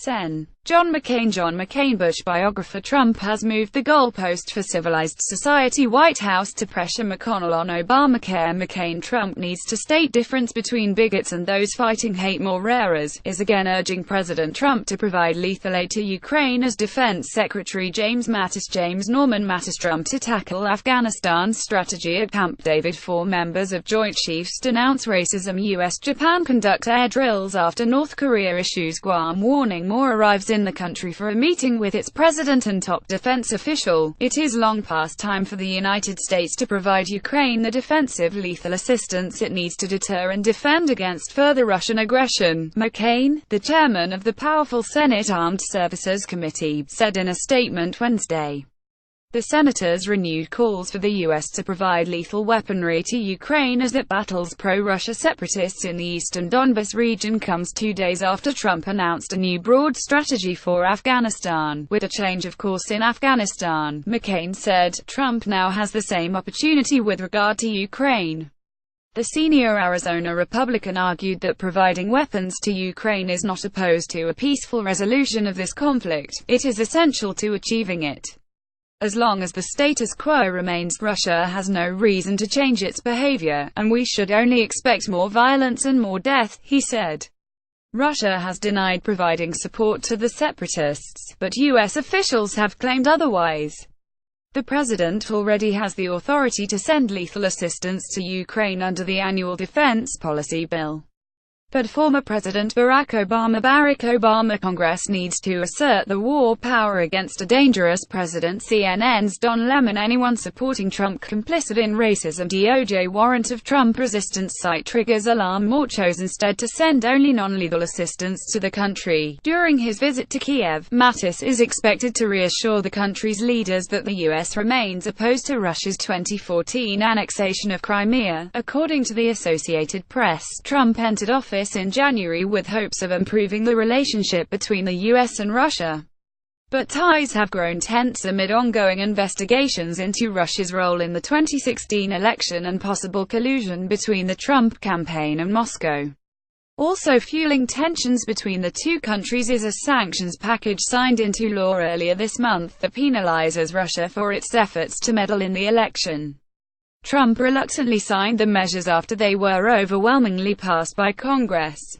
Sen. John McCain Bush biographer. Trump has moved the goalpost for civilized society. White House to pressure McConnell on Obamacare. McCain. Trump needs to state difference between bigots and those fighting hate. Morales is again urging President Trump to provide lethal aid to Ukraine as Defense Secretary James Norman Mattis. Trump to tackle Afghanistan's strategy at Camp David. 4 members of Joint Chiefs denounce racism. U.S.-Japan conduct air drills after North Korea issues Guam warning. More arrives in the country for a meeting with its president and top defense official. It is long past time for the United States to provide Ukraine the defensive lethal assistance it needs to deter and defend against further Russian aggression. McCain, the chairman of the powerful Senate Armed Services Committee, said in a statement Wednesday. The senators renewed calls for the U.S. to provide lethal weaponry to Ukraine as it battles pro-Russia separatists in the eastern Donbas region. Comes 2 days after Trump announced a new broad strategy for Afghanistan. With a change of course in Afghanistan, McCain said, Trump now has the same opportunity with regard to Ukraine. The senior Arizona Republican argued that providing weapons to Ukraine is not opposed to a peaceful resolution of this conflict. It is essential to achieving it. As long as the status quo remains, Russia has no reason to change its behavior, and we should only expect more violence and more death, he said. Russia has denied providing support to the separatists, but U.S. officials have claimed otherwise. The president already has the authority to send lethal assistance to Ukraine under the annual defense policy bill. But former President Barack Obama Congress needs to assert the war power against a dangerous president. CNN's Don Lemon. Anyone supporting Trump complicit in racism. DOJ warrant of Trump resistance site triggers alarm. More chose instead to send only non-lethal assistance to the country. During his visit to Kiev, Mattis is expected to reassure the country's leaders that the U.S. remains opposed to Russia's 2014 annexation of Crimea. According to the Associated Press, Trump entered office in January with hopes of improving the relationship between the U.S. and Russia. But ties have grown tense amid ongoing investigations into Russia's role in the 2016 election and possible collusion between the Trump campaign and Moscow. Also fueling tensions between the two countries is a sanctions package signed into law earlier this month that penalizes Russia for its efforts to meddle in the election. Trump reluctantly signed the measures after they were overwhelmingly passed by Congress.